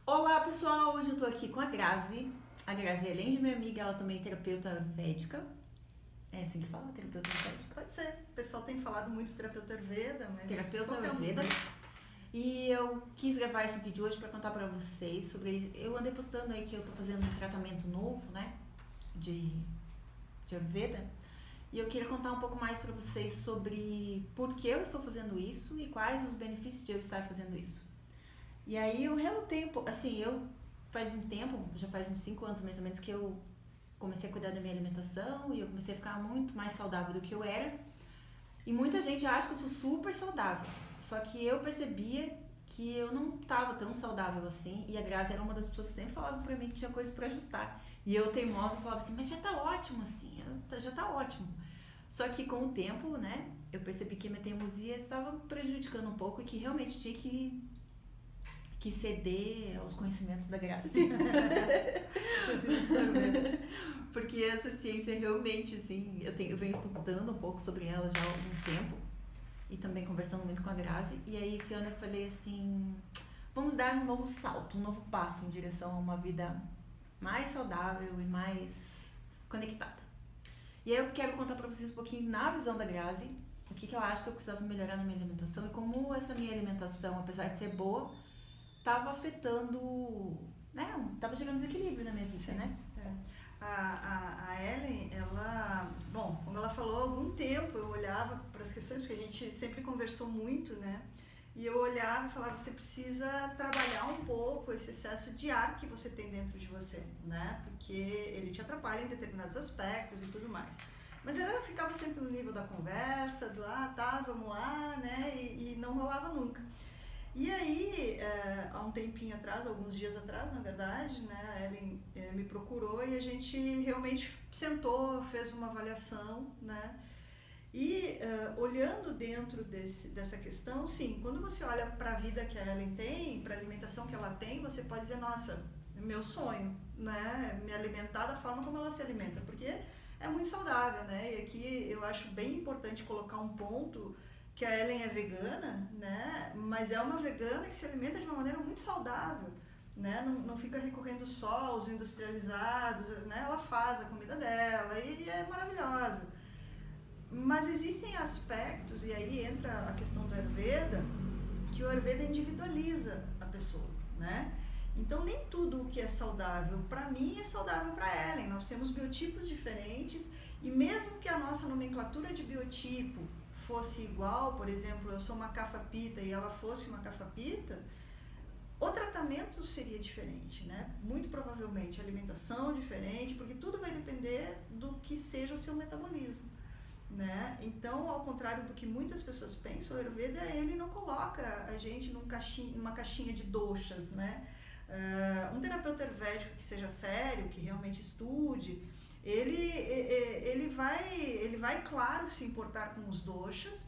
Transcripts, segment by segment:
Olá pessoal, hoje eu tô aqui com a Grazi. A Grazi, além de minha amiga, ela também é terapeuta ayurvédica. É assim que fala, terapeuta ayurvédica. Pode ser. O pessoal tem falado muito terapeuta Ayurveda, mas Terapeuta qualquer um dos ayurveda. dois. E eu quis gravar esse vídeo hoje pra contar pra vocês sobre. Eu andei postando aí que eu tô fazendo um tratamento novo, né? De, de ayurveda. E eu queria contar um pouco mais pra vocês sobre por que eu estou fazendo isso e quais os benefícios de eu estar fazendo isso. E aí eu relutei um pouco, assim, eu faz um tempo, já faz uns 5 anos mais ou menos, que eu comecei a cuidar da minha alimentação e eu comecei a ficar muito mais saudável do que eu era. E muita gente acha que eu sou super saudável, só que eu percebia que eu não tava tão saudável assim, e a Grazi era uma das pessoas que sempre falava pra mim que tinha coisa pra ajustar. E eu, teimosa, falava assim, mas já tá ótimo assim, já tá ótimo. Só que com o tempo, né, eu percebi que a minha teimosia estava prejudicando um pouco e que realmente tinha que ceder aos conhecimentos da Grazi. Porque essa ciência realmente, assim, eu venho estudando um pouco sobre ela já há algum tempo e também conversando muito com a Grazi. E aí esse ano eu falei assim, vamos dar um novo salto, um novo passo em direção a uma vida mais saudável e mais conectada. E aí eu quero contar pra vocês um pouquinho na visão da Grazi, o que ela acha que eu precisava melhorar na minha alimentação e como essa minha alimentação, apesar de ser boa, tava afetando, né? Tava gerando desequilíbrio na minha vida, Sim, né? é. A Ellen, ela, bom, como ela falou, há algum tempo eu olhava para as questões, porque a gente sempre conversou muito, né? E eu olhava e falava, você precisa trabalhar um pouco esse excesso de ar que você tem dentro de você, né? Porque ele te atrapalha em determinados aspectos e tudo mais. Mas ela ficava sempre no nível da conversa, do tá, vamos lá, né? E não rolava nunca. E aí, há um tempinho atrás, alguns dias atrás, na verdade, né, a Ellen me procurou e a gente realmente sentou, fez uma avaliação, né? E olhando dentro dessa questão, sim, quando você olha para a vida que a Ellen tem, para a alimentação que ela tem, você pode dizer, nossa, é meu sonho, né? Me alimentar da forma como ela se alimenta, porque é muito saudável, né? E aqui eu acho bem importante colocar um ponto que a Ellen é vegana, né? Mas é uma vegana que se alimenta de uma maneira muito saudável, né? Não fica recorrendo só aos industrializados, né? Ela faz a comida dela e é maravilhosa. Mas existem aspectos, e aí entra a questão do Ayurveda, que o Ayurveda individualiza a pessoa, né? Então nem tudo o que é saudável para mim é saudável para Ellen. Nós temos biotipos diferentes e mesmo que a nossa nomenclatura de biotipo fosse igual, por exemplo, eu sou uma Kapha-Pitta e ela fosse uma Kapha-Pitta, o tratamento seria diferente, né? Muito provavelmente a alimentação diferente, porque tudo vai depender do que seja o seu metabolismo, né? Então, ao contrário do que muitas pessoas pensam, o Ayurveda, ele não coloca a gente numa caixinha de doshas, né? Um terapeuta ayurvédico que seja sério, que realmente estude, ele vai, claro, se importar com os doshas,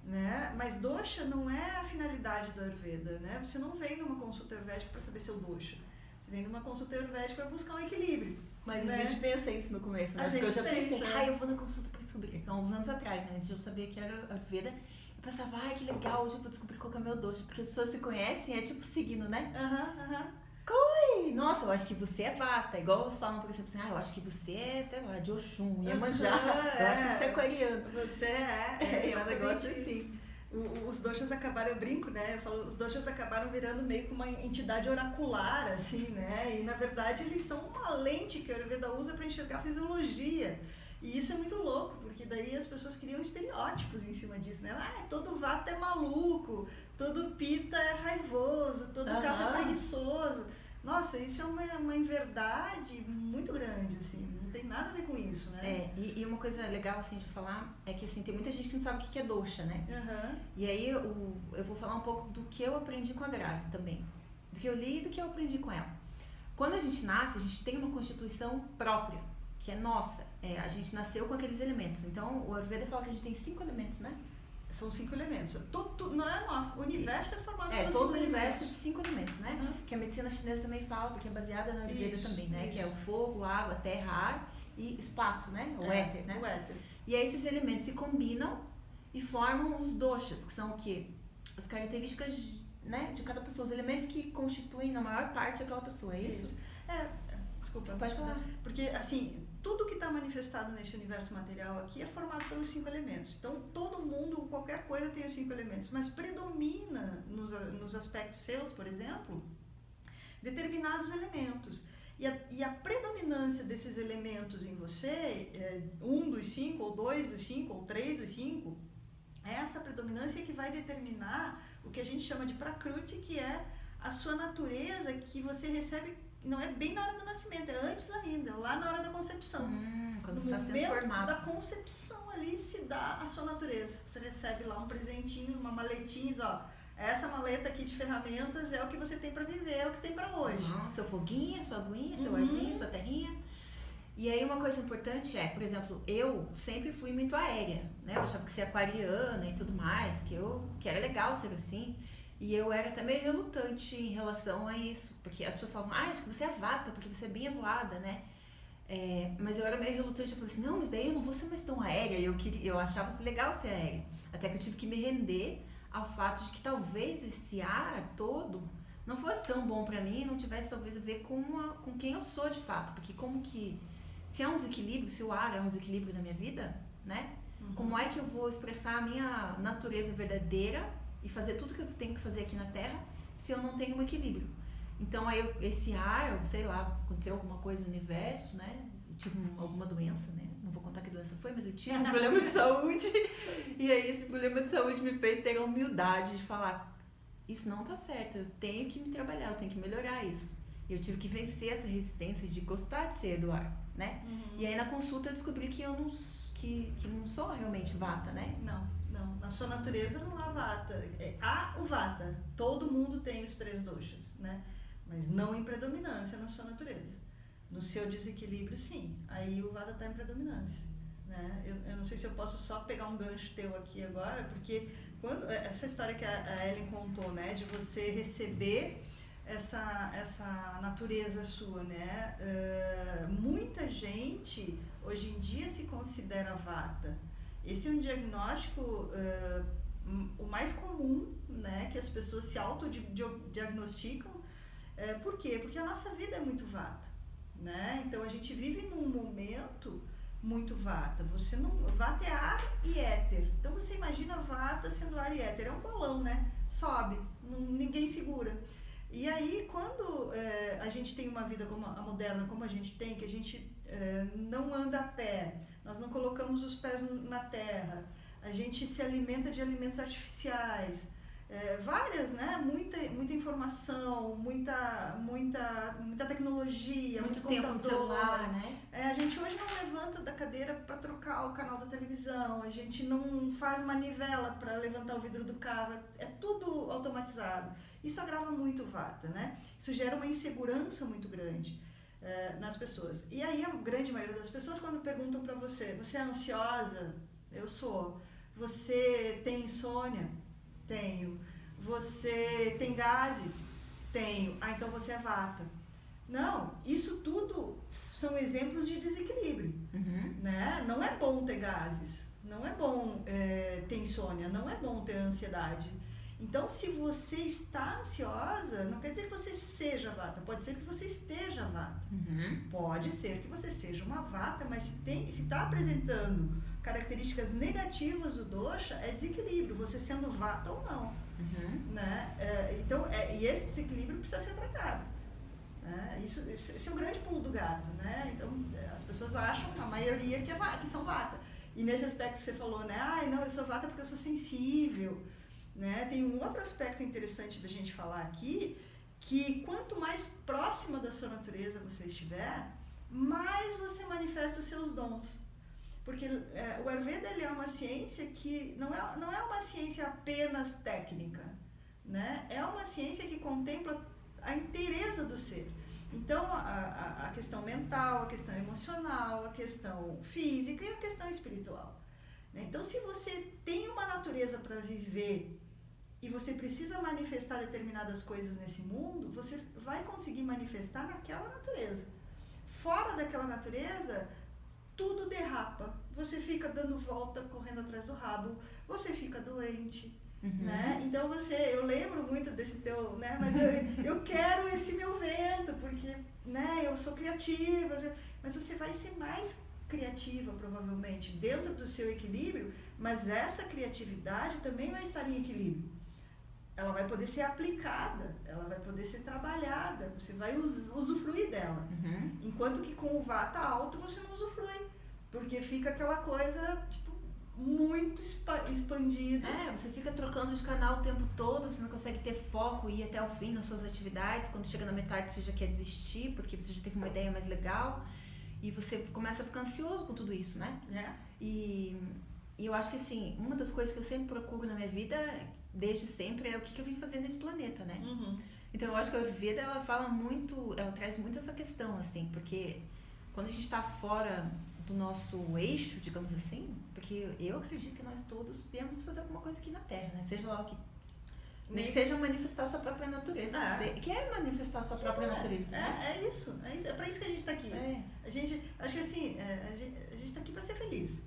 né? Mas dosha não é a finalidade do Ayurveda, né? Você não vem numa consulta ayurvédica para saber seu dosha. Você vem numa consulta ayurvédica para buscar um equilíbrio. Mas né? a gente pensa isso no começo, né? A Porque eu gente já pensei, pensa. eu vou na consulta pra descobrir. Há uns anos atrás, né? Antes de eu saber que era Ayurveda, eu pensava, que legal, hoje eu vou descobrir qual que é o meu dojo. Porque as pessoas se conhecem, é tipo signo, né? Oi, nossa, eu acho que você é vata. Igual eles falam, por exemplo, assim, eu acho que você é, sei lá, de Oxum, Iemanjá. Eu acho que você é aquariano. Você É um negócio assim. Os doshas acabaram, eu brinco, né? Eu falo, os doshas acabaram virando meio que uma entidade oracular, assim, né? E na verdade eles são uma lente que a Ayurveda usa para enxergar a fisiologia. E isso é muito louco, porque daí as pessoas criam estereótipos em cima disso, né? Todo vata é maluco, todo pita é raivoso, todo kapha é preguiçoso. Nossa, isso é uma inverdade muito grande, assim, não tem nada a ver com isso, né? E uma coisa legal, assim, de falar é que, assim, tem muita gente que não sabe o que é dosha, né? Uhum. E aí eu vou falar um pouco do que eu aprendi com a Grazi também. Do que eu li e do que eu aprendi com ela. Quando a gente nasce, a gente tem uma constituição própria, que é nossa. A gente nasceu com aqueles elementos. Então, o Ayurveda fala que a gente tem 5 elementos, né? São 5 elementos. Não é nosso. O universo é formado por 5 todo o elementos. universo de 5 elementos, né? Uhum. Que a medicina chinesa também fala, porque é baseada no Ayurveda também, né? Isso. Que é o fogo, a água, a terra, ar e espaço, né? O éter, né? O éter. E aí esses elementos se combinam e formam os doshas, que são o quê? As características né, de cada pessoa, os elementos que constituem na maior parte aquela pessoa, é isso? Desculpa. Pode falar. Porque, assim, tudo que está manifestado nesse universo material aqui é formado pelos 5 elementos. Então, todo mundo, qualquer coisa tem os 5 elementos, mas predomina nos aspectos seus, por exemplo, determinados elementos. E a predominância desses elementos em você, um dos 5, ou 2 dos 5, ou 3 dos 5, é essa predominância que vai determinar o que a gente chama de Prakruti, que é a sua natureza que você recebe, não é bem na hora do nascimento, é antes ainda, lá na hora da concepção. Quando está sendo formado. No momento da concepção ali se dá a sua natureza. Você recebe lá um presentinho, uma maletinha, diz, ó, essa maleta aqui de ferramentas é o que você tem para viver, é o que tem para hoje. Seu foguinho, sua aguinha, seu arzinho, sua terrinha. E aí uma coisa importante é, por exemplo, eu sempre fui muito aérea, né? Eu achava que ser aquariana e tudo mais, que era legal ser assim. E eu era até meio relutante em relação a isso, porque as pessoas falam, acho que você é vata, porque você é bem avoada, né? Mas eu era meio relutante, eu falei assim, não, mas daí eu não vou ser mais tão aérea, eu achava legal ser aérea. Até que eu tive que me render ao fato de que talvez esse ar todo não fosse tão bom pra mim, não tivesse talvez a ver com quem eu sou de fato, porque como que, se é um desequilíbrio, se o ar é um desequilíbrio na minha vida, né? Como é que eu vou expressar a minha natureza verdadeira e fazer tudo que eu tenho que fazer aqui na Terra se eu não tenho um equilíbrio? Então aí esse ar, sei lá, aconteceu alguma coisa no universo, né? Eu tive alguma doença, né? Não vou contar que doença foi, mas eu tive um problema de saúde. E aí esse problema de saúde me fez ter a humildade de falar, isso não tá certo, eu tenho que me trabalhar, eu tenho que melhorar isso. Eu tive que vencer essa resistência de gostar de ser do ar, né? E aí na consulta eu descobri que eu não sou realmente vata, né? Não. Na sua natureza não há vata. Há o vata. Todo mundo tem os 3 doshas, né? Mas não em predominância na sua natureza. No seu desequilíbrio, sim. Aí o vata está em predominância, né? Eu não sei se eu posso só pegar um gancho teu aqui agora, porque essa história que a Ellen contou, né? De você receber essa natureza sua, né? Muita gente hoje em dia se considera vata. Esse é um diagnóstico o mais comum, né? Que as pessoas se autodiagnosticam. Por quê? Porque a nossa vida é muito vata, né? Então a gente vive num momento muito vata. Vata é ar e éter. Então você imagina vata sendo ar e éter. É um balão, né? Sobe, ninguém segura. E aí, quando a gente tem uma vida como a moderna, como a gente tem, que a gente não anda a pé, nós não colocamos os pés na terra, a gente se alimenta de alimentos artificiais, várias, né? Muita informação, muita tecnologia, muito tempo no celular, né? A gente hoje não levanta da cadeira para trocar o canal da televisão, a gente não faz manivela para levantar o vidro do carro, é tudo automatizado. Isso agrava muito o vata, né? Isso gera uma insegurança muito grande nas pessoas. E aí a grande maioria das pessoas, quando perguntam para você é ansiosa? Eu sou. Você tem insônia? Tenho. Você tem gases? Tenho. Então você é vata. Não, isso tudo são exemplos de desequilíbrio, né? Não é bom ter gases, não é bom ter insônia, não é bom ter ansiedade. Então, se você está ansiosa, não quer dizer que você seja vata, pode ser que você esteja vata. Pode ser que você seja uma vata, mas se está apresentando características negativas do dosha, é desequilíbrio, você sendo vata ou não. Né? Então, e esse desequilíbrio precisa ser tratado. Né? Esse é o grande pulo do gato. Né? Então, as pessoas acham, a maioria, que são vata. E nesse aspecto que você falou, né? Não, eu sou vata porque eu sou sensível. Né? Tem um outro aspecto interessante da gente falar aqui, que quanto mais próxima da sua natureza você estiver, mais você manifesta os seus dons. Porque o Ayurveda ele é uma ciência que não é uma ciência apenas técnica, né? É uma ciência que contempla a inteireza do ser. Então, a questão mental, a questão emocional, a questão física e a questão espiritual. Então, se você tem uma natureza para viver e você precisa manifestar determinadas coisas nesse mundo, você vai conseguir manifestar naquela natureza. Fora daquela natureza, Tudo derrapa. Você fica dando volta, correndo atrás do rabo. Você fica doente. né? Então eu lembro muito desse teu, né? Mas eu quero esse meu vento, porque, né? Eu sou criativa, mas você vai ser mais criativa, provavelmente, dentro do seu equilíbrio, mas essa criatividade também vai estar em equilíbrio. Ela vai poder ser aplicada, ela vai poder ser trabalhada, você vai usufruir dela. Enquanto que com o vata alto você não usufrui, porque fica aquela coisa, tipo, muito expandida. Você fica trocando de canal o tempo todo, você não consegue ter foco e ir até o fim nas suas atividades. Quando chega na metade você já quer desistir, porque você já teve uma ideia mais legal. E você começa a ficar ansioso com tudo isso, né? E eu acho que, assim, uma das coisas que eu sempre procuro na minha vida, desde sempre, é o que eu vim fazer nesse planeta, né? Então, eu acho que a Ayurveda, ela traz muito essa questão, assim, porque quando a gente está fora do nosso eixo, digamos assim, porque eu acredito que nós todos viemos fazer alguma coisa aqui na Terra, né? Seja lá o que... Nem que seja manifestar sua própria natureza. Que é manifestar sua própria natureza. É isso. É para isso que a gente está aqui. Acho que assim, a gente está aqui para ser feliz,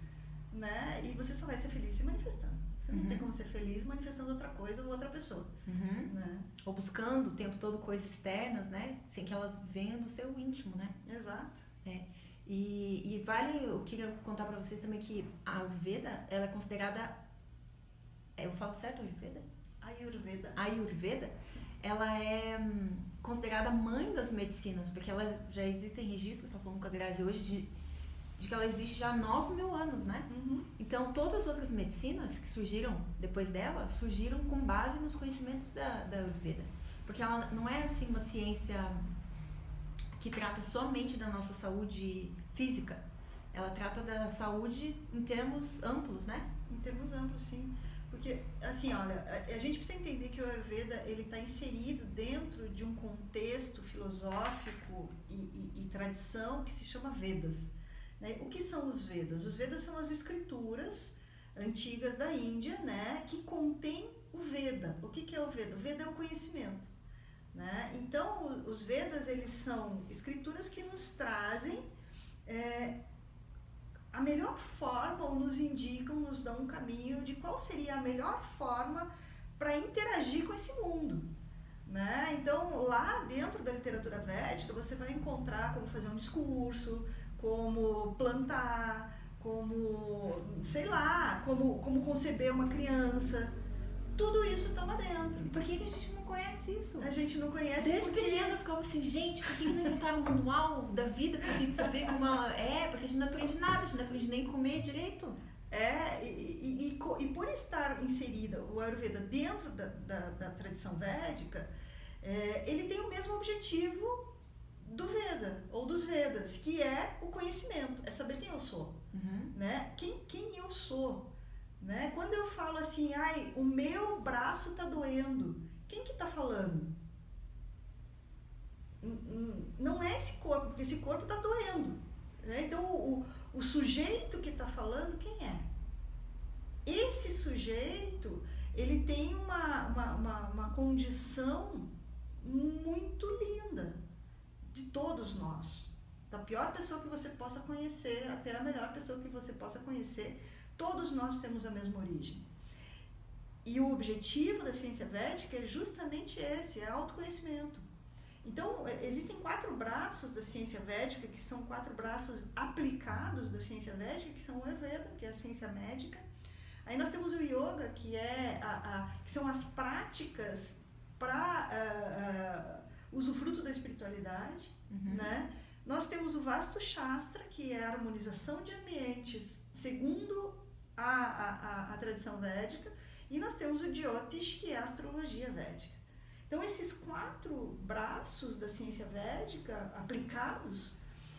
né? E você só vai ser feliz se manifestando. Você não tem como ser feliz manifestando outra coisa ou outra pessoa. Né? Ou buscando o tempo todo coisas externas, né? Sem que elas venham do seu íntimo, né? Exato. E eu queria contar para vocês também que a Ayurveda, ela é considerada... Eu falo certo, Ayurveda? Ayurveda, ela é considerada a mãe das medicinas, porque ela já existem registros, está falando com a Grazi hoje, de que ela existe já há 9.000 anos, né? Então, todas as outras medicinas que surgiram depois dela, surgiram com base nos conhecimentos da Ayurveda. Porque ela não é, assim, uma ciência que trata somente da nossa saúde física. Ela trata da saúde em termos amplos, né? Em termos amplos, sim. Porque, assim, olha, a gente precisa entender que o Ayurveda, ele está inserido dentro de um contexto filosófico e tradição que se chama Vedas. Né? O que são os Vedas? Os Vedas são as escrituras antigas da Índia, né, que contém o Veda. O que é o Veda? O Veda é o conhecimento. Né? Então, os Vedas, eles são escrituras que nos trazem a melhor forma, ou nos indicam, nos dão um caminho de qual seria a melhor forma para interagir com esse mundo. Né? Então, lá dentro da literatura védica, você vai encontrar como fazer um discurso, como plantar, como, sei lá, como conceber uma criança. Tudo isso está lá dentro. E por que a gente não conhece isso? A gente não conhece Desde pequena eu ficava assim, gente, por que não inventaram um manual da vida pra gente saber como ela é? Porque a gente não aprende nada, a gente não aprende nem comer direito. E por estar inserida o Ayurveda dentro da tradição védica, ele tem o mesmo objetivo do Veda, ou dos Vedas, que é o conhecimento, é saber quem eu sou. Né? Quem eu sou. Né? Quando eu falo assim, o meu braço tá doendo, quem que tá falando? Não é esse corpo, porque esse corpo tá doendo. Né? Então, o sujeito que tá falando, quem é? Esse sujeito, ele tem uma condição muito linda de todos nós. Da pior pessoa que você possa conhecer até a melhor pessoa que você possa conhecer, todos nós temos a mesma origem. E o objetivo da ciência védica é justamente esse, é autoconhecimento. Então, existem 4 braços da ciência védica, que são 4 braços aplicados da ciência védica, que são o Ayurveda, que é a ciência médica. Aí nós temos o Yoga, que são as práticas para usufruto da espiritualidade, né? Nós temos o Vastu Shastra, que é a harmonização de ambientes segundo a tradição védica, e nós temos o Jyotish, que é a astrologia védica. Então, esses 4 braços da ciência védica aplicados,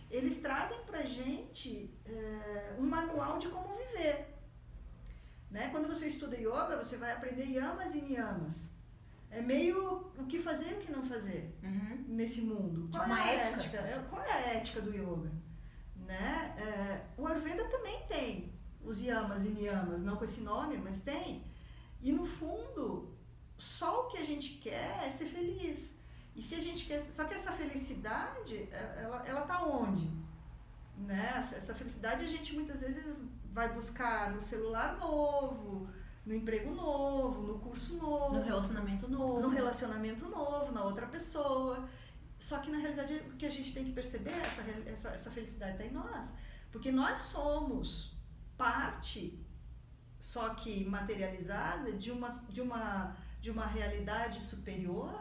eles trazem pra gente um manual de como viver. Né? Quando você estuda yoga, você vai aprender yamas e niyamas. É meio o que fazer e o que não fazer nesse mundo. Qual é a ética? Qual é a ética do yoga? Né? O Ayurveda também tem os yamas e niyamas, não com esse nome, mas tem. E no fundo, só o que a gente quer é ser feliz. E se a gente quer, só que essa felicidade, ela tá onde? Né? Essa felicidade a gente muitas vezes vai buscar no celular novo, no emprego novo, no curso novo, no relacionamento novo, na outra pessoa. Só que na realidade o que a gente tem que perceber é essa felicidade está em nós, porque nós somos parte, só que materializada, de uma realidade superior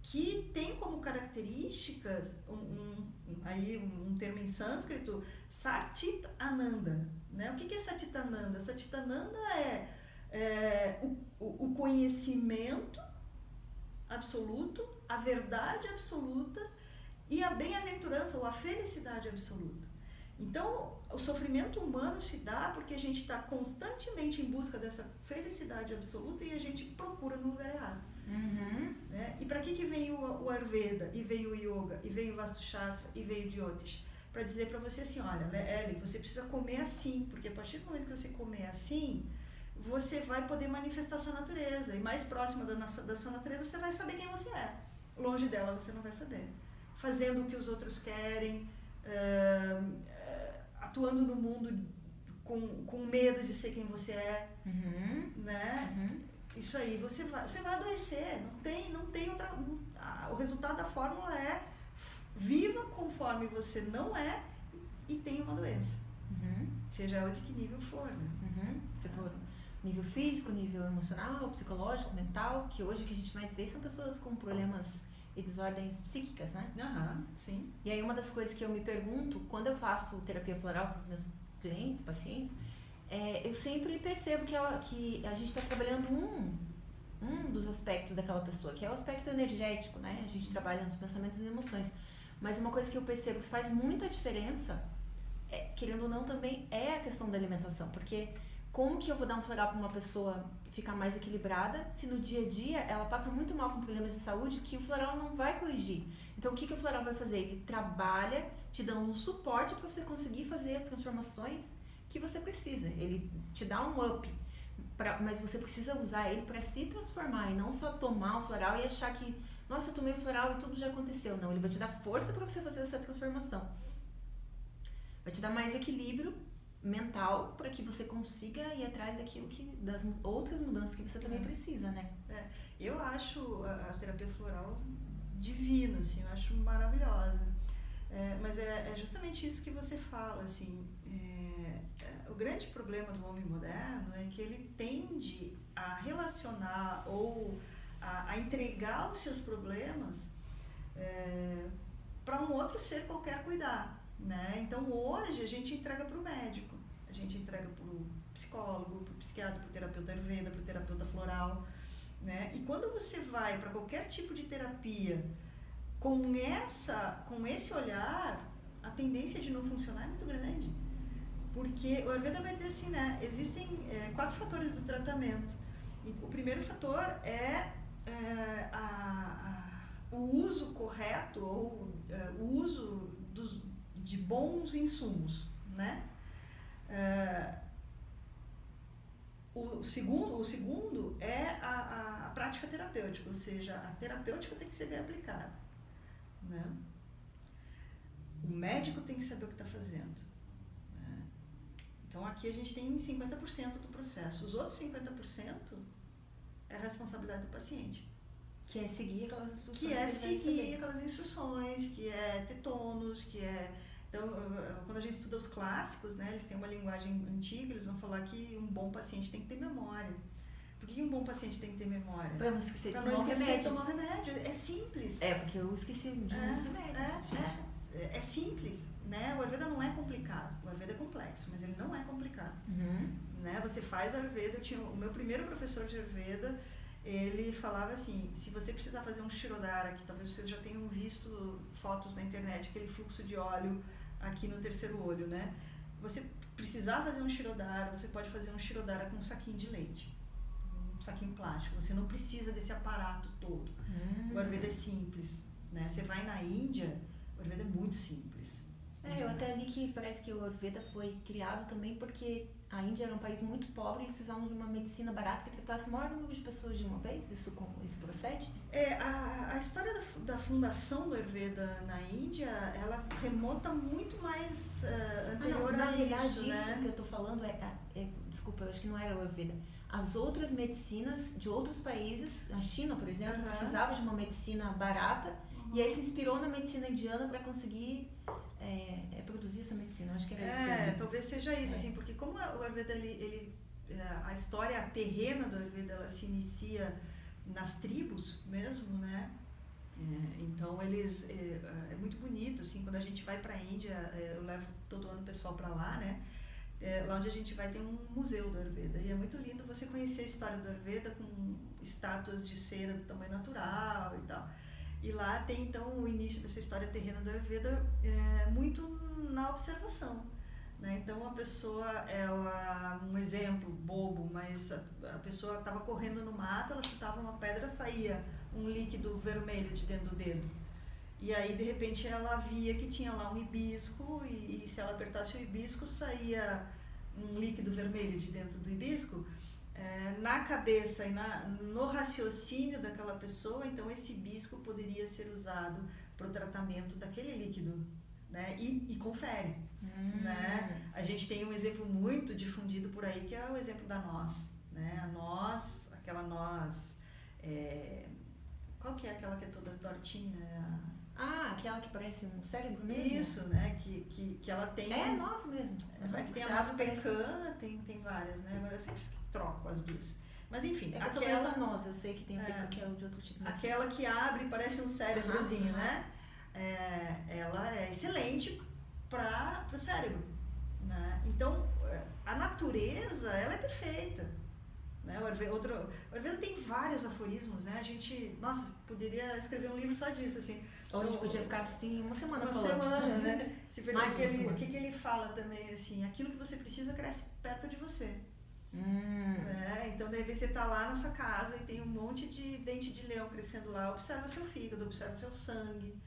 que tem como características um termo em sânscrito, Satchit Ananda, né? O que é Satchit Ananda? Satchit Ananda é o conhecimento absoluto, a verdade absoluta e a bem-aventurança ou a felicidade absoluta. Então, o sofrimento humano se dá porque a gente está constantemente em busca dessa felicidade absoluta e a gente procura no lugar errado. Né? E para que veio o Ayurveda, e veio o Yoga, e veio o Vastu Shastra, e veio o Jyotish? Para dizer para você assim, olha, Ellen, você precisa comer assim, porque a partir do momento que você comer assim, você vai poder manifestar sua natureza, e mais próxima da sua natureza você vai saber quem você é. Longe dela você não vai saber. Fazendo o que os outros querem, atuando no mundo com medo de ser quem você é, né? Isso aí, você vai adoecer, não tem outra. O resultado da fórmula é viva conforme você não é e tenha uma doença. Seja ela de que nível for, né? Se for nível físico, nível emocional, psicológico, mental, que hoje o que a gente mais vê são pessoas com problemas e desordens psíquicas, né? Sim. E aí uma das coisas que eu me pergunto, quando eu faço terapia floral com os meus clientes, pacientes, eu sempre percebo que a gente está trabalhando um dos aspectos daquela pessoa, que é o aspecto energético, né? A gente trabalha nos pensamentos e emoções. Mas uma coisa que eu percebo que faz muita diferença, querendo ou não, também é a questão da alimentação. Porque como que eu vou dar um floral para uma pessoa ficar mais equilibrada se no dia a dia ela passa muito mal com problemas de saúde que o floral não vai corrigir? Então o que o floral vai fazer? Ele trabalha te dando um suporte para você conseguir fazer as transformações que você precisa. Ele te dá um up, mas você precisa usar ele para se transformar e não só tomar o floral e achar que, nossa, eu tomei o floral e tudo já aconteceu. Não, ele vai te dar força para você fazer essa transformação. Vai te dar mais equilíbrio mental para que você consiga ir atrás das outras mudanças que você também precisa, né? Eu acho a terapia floral divina, assim, eu acho maravilhosa. Mas é justamente isso que você fala, assim, o grande problema do homem moderno é que ele tende a relacionar ou a entregar os seus problemas para um outro ser qualquer cuidar, né? Então hoje a gente entrega para o médico, a gente entrega para o psicólogo, para o psiquiatra, para o terapeuta Ayurveda, para o terapeuta floral, né? E quando você vai para qualquer tipo de terapia com esse olhar, a tendência de não funcionar é muito grande. Porque o Ayurveda vai dizer assim, né? Existem 4 fatores do tratamento. O primeiro fator é o uso correto ou o uso de bons insumos, né? O segundo é a prática terapêutica, ou seja, a terapêutica tem que ser bem aplicada, né? O médico tem que saber o que está fazendo, né? Então aqui a gente tem 50% do processo. Os outros 50% é a responsabilidade do paciente. Que é seguir aquelas instruções. Que é ter tônus, Então, quando a gente estuda os clássicos, né, eles têm uma linguagem antiga, eles vão falar que um bom paciente tem que ter memória. Por que um bom paciente tem que ter memória? Para não esquecer de tomar remédio. É simples. Porque eu esqueci de uns remédios. É simples, né? O Ayurveda não é complicado. O Ayurveda é complexo, mas ele não é complicado. Né? Você faz Ayurveda. O meu primeiro professor de Ayurveda, ele falava assim, se você precisar fazer um Shirodhara, que talvez vocês já tenham visto fotos na internet, aquele fluxo de óleo aqui no terceiro olho, né? Você precisar fazer um Shirodhara, você pode fazer um Shirodhara com um saquinho de leite, um saquinho plástico. Você não precisa desse aparato todo. O Ayurveda é simples, né? Você vai na Índia, o Ayurveda é muito simples. Eu até li que parece que o Ayurveda foi criado também porque a Índia era um país muito pobre e eles precisavam de uma medicina barata que tratasse o maior número de pessoas de uma vez. Isso procede? A história da fundação do Ayurveda na Índia, ela remota muito mais anterior a isso, na verdade, né? isso que eu tô falando desculpa, eu acho que não era o Ayurveda. as outras medicinas de outros países. A China, por exemplo, precisava de uma medicina barata, e aí se inspirou na medicina indiana para conseguir produzir essa medicina. Eu acho que era isso. Talvez seja isso, assim, porque como o Ayurveda, a história terrena do Ayurveda, ela se inicia nas tribos mesmo, né? Então eles é muito bonito, assim, quando a gente vai para a Índia, eu levo todo ano o pessoal para lá, né? Lá onde a gente vai tem um museu do Ayurveda, e é muito lindo você conhecer a história do Ayurveda com estátuas de cera do tamanho natural e tal. E lá tem então o início dessa história terrena do Ayurveda muito na observação, né? Então a pessoa, um exemplo bobo, mas a pessoa estava correndo no mato, ela chutava uma pedra, saía um líquido vermelho de dentro do dedo. E aí de repente ela via que tinha lá um hibisco e se ela apertasse o hibisco saía um líquido vermelho de dentro do hibisco. Na cabeça e no raciocínio daquela pessoa, então esse hibisco poderia ser usado para o tratamento daquele líquido, né? E confere, né? A gente tem um exemplo muito difundido por aí, que é o exemplo da noz, né? A noz, aquela noz, qual que é aquela que é toda tortinha? Aquela que parece um cérebro mesmo? Isso, né? Que ela tem... nossa mesmo. Tem a noz pecan, tem várias, né? Agora eu sempre troco as duas. Mas enfim, eu só conheço a noz, eu sei que tem a pecan que é de outro tipo. Aquela que abre e parece um cérebrozinho, né? Ela é excelente para o cérebro, né? Então, a natureza, ela é perfeita, né? O Ayurveda tem vários aforismos, né? A gente, poderia escrever um livro só disso, assim. Ou a gente podia ficar assim uma semana falando. Uma semana, né? Tipo, o que ele fala também, assim, aquilo que você precisa cresce perto de você. Então, de repente, você está lá na sua casa e tem um monte de dente de leão crescendo lá, observa seu fígado, observa seu sangue,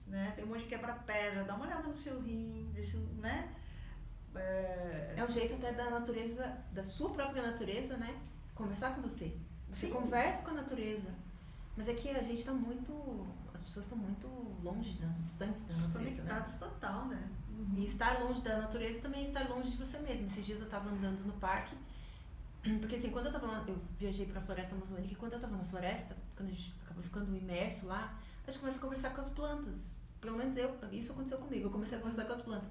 né? Tem um monte de quebra-pedra, dá uma olhada no seu rim, vê se, né? É um jeito até da natureza, da sua própria natureza, né? Conversar com você. Você Sim. Conversa com a natureza. Mas é que a gente as pessoas estão muito longe, distantes da natureza, Desconectados, né? Total, né? E estar longe da natureza também é estar longe de você mesmo. Esses dias eu estava andando no parque, porque assim, quando eu viajei para a floresta amazônica, e quando eu estava na floresta, quando a gente acabou ficando imerso lá, a gente começa a conversar com as plantas. Pelo menos isso aconteceu comigo, eu comecei a conversar com as plantas.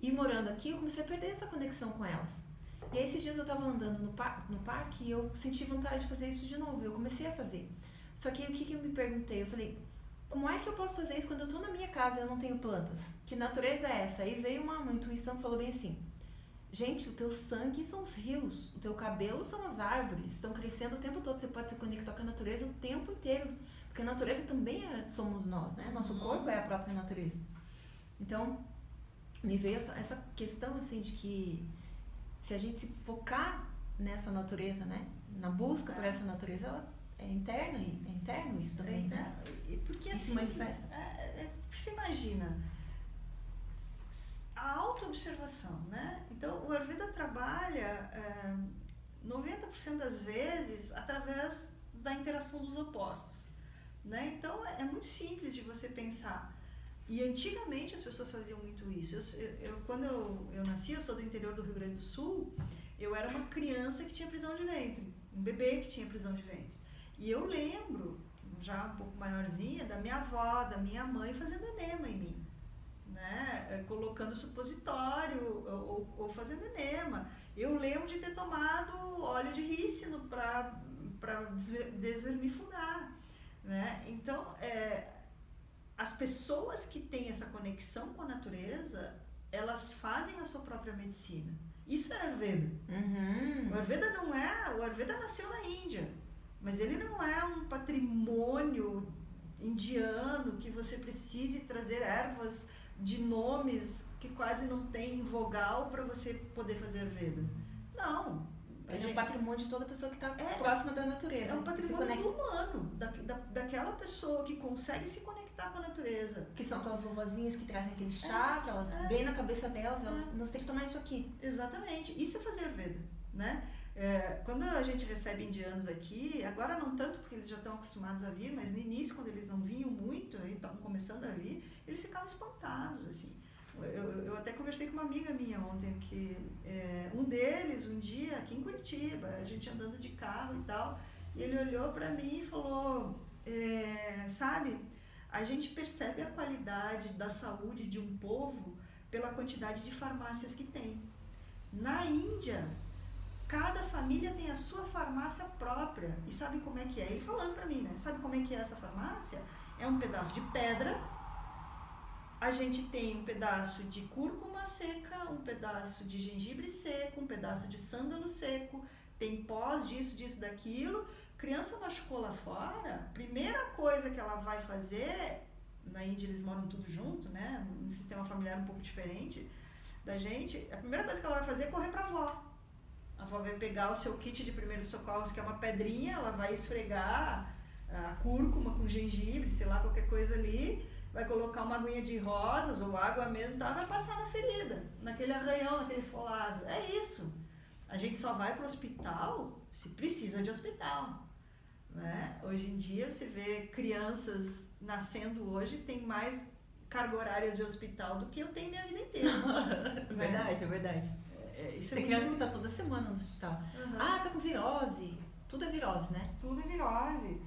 E morando aqui, eu comecei a perder essa conexão com elas. E aí esses dias eu estava andando no parque e eu senti vontade de fazer isso de novo, eu comecei a fazer. Só que aí o que eu me perguntei? Eu falei, como é que eu posso fazer isso quando eu estou na minha casa e eu não tenho plantas? Que natureza é essa? Aí veio uma intuição que falou bem assim, gente, o teu sangue são os rios, o teu cabelo são as árvores, estão crescendo o tempo todo, você pode se conectar com a natureza o tempo inteiro, porque a natureza também somos nós, né? Nosso corpo é a própria natureza. Então, me veio essa questão assim de que se a gente se focar nessa natureza, né? Na busca por essa natureza, ela é interna, e é interno isso também, né? Porque e assim, se manifesta. Você imagina a autoobservação, né? Então, o Ayurveda trabalha 90% das vezes através da interação dos opostos, né? Então, é muito simples de você pensar. E antigamente as pessoas faziam muito isso. Quando eu nasci, eu sou do interior do Rio Grande do Sul, eu era uma criança que tinha prisão de ventre, um bebê que tinha prisão de ventre. E eu lembro, já um pouco maiorzinha, da minha avó, da minha mãe fazendo enema em mim, né? Colocando supositório ou fazendo enema. Eu lembro de ter tomado óleo de rícino para desvermifugar, né? Então, as pessoas que têm essa conexão com a natureza, elas fazem a sua própria medicina. Isso é Ayurveda. O Ayurveda nasceu na Índia, mas ele não é um patrimônio indiano que você precise trazer ervas de nomes que quase não tem vogal para você poder fazer Ayurveda. Não. Ele é um patrimônio de toda pessoa que está próxima da natureza. É um patrimônio do humano, daquela pessoa que consegue se conectar com a natureza. Que são aquelas vovozinhas que trazem aquele chá, que elas vêm na cabeça delas, nós temos que tomar isso aqui. Exatamente, isso é fazer Ayurveda, né? Quando a gente recebe indianos aqui, agora não tanto porque eles já estão acostumados a vir, mas no início, quando eles não vinham muito, estavam começando a vir, eles ficavam espantados, assim. Eu até conversei com uma amiga minha ontem, que um deles, um dia, aqui em Curitiba, a gente andando de carro e tal, e ele olhou para mim e falou, sabe, a gente percebe a qualidade da saúde de um povo pela quantidade de farmácias que tem. Na Índia, cada família tem a sua farmácia própria. E sabe como é que é? Ele falando pra mim, né? Sabe como é que é essa farmácia? É um pedaço de pedra. A gente tem um pedaço de cúrcuma seca, um pedaço de gengibre seco, um pedaço de sândalo seco, tem pós disso, daquilo. Criança machucou lá fora, primeira coisa que ela vai fazer, na Índia eles moram tudo junto, né? Um sistema familiar um pouco diferente da gente, a primeira coisa que ela vai fazer é correr pra avó. A avó vai pegar o seu kit de primeiros socorros, que é uma pedrinha, ela vai esfregar a cúrcuma com gengibre, sei lá, qualquer coisa ali, vai colocar uma aguinha de rosas ou água mesmo, tá? Vai passar na ferida, naquele arranhão, naquele esfolado. É isso. A gente só vai pro hospital se precisa de hospital, né? Hoje em dia você vê crianças nascendo hoje, tem mais carga horária de hospital do que eu tenho minha vida inteira. É verdade, é verdade. Isso tem criança que tá toda semana no hospital. Uhum. Ah, tá com virose. Tudo é virose, né? Tudo é virose.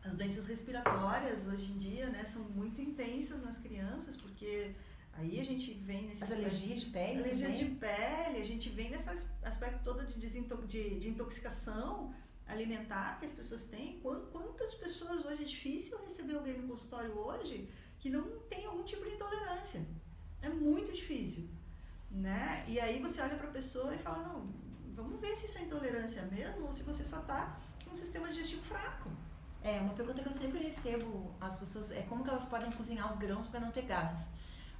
As doenças respiratórias hoje em dia, né, são muito intensas nas crianças, porque aí a gente vem nesse As alergias de pele. Alergias de pele, a gente vem nesse aspecto todo de intoxicação alimentar que as pessoas têm. Quantas pessoas hoje, é difícil receber alguém no consultório hoje que não tem algum tipo de intolerância. É muito difícil, né? E aí você olha para a pessoa e fala, não, vamos ver se isso é intolerância mesmo ou se você só tá com um sistema digestivo fraco. Uma pergunta que eu sempre recebo às pessoas é como que elas podem cozinhar os grãos para não ter gases.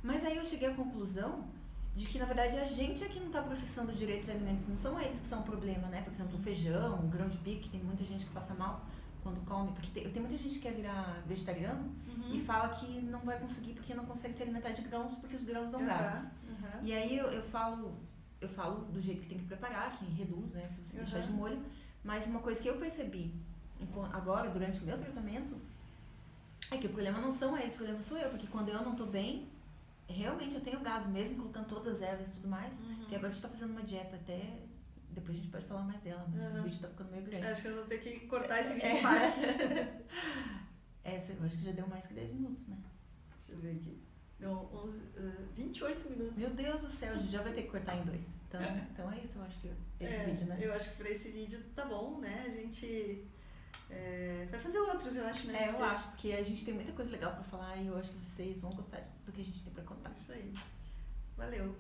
Mas aí eu cheguei à conclusão de que, na verdade, a gente é que não está processando direito os alimentos, não são eles que são o problema, né? Por exemplo, o feijão, o grão de bico, tem muita gente que passa mal quando come, porque tem muita gente que quer virar vegetariano e fala que não vai conseguir porque não consegue se alimentar de grãos porque os grãos dão gases. E aí eu falo do jeito que tem que preparar, que reduz, né, se você deixar de molho, mas uma coisa que eu percebi agora, durante o meu tratamento, é que o problema não são eles, o problema sou eu, porque quando eu não tô bem, realmente eu tenho gases, mesmo colocando todas as ervas e tudo mais, que agora a gente tá fazendo uma dieta até... Depois a gente pode falar mais dela, mas o vídeo tá ficando meio grande. Acho que eu vou ter que cortar esse vídeo em partes. Eu acho que já deu mais que 10 minutos, né? Deixa eu ver aqui. Deu 28 minutos. Meu Deus do céu, a gente já vai ter que cortar em 2. Então é isso, eu acho que esse vídeo, né? Eu acho que pra esse vídeo tá bom, né? A gente vai fazer outros, eu acho, né? Eu acho, porque a gente tem muita coisa legal pra falar e eu acho que vocês vão gostar do que a gente tem pra contar. Isso aí. Valeu.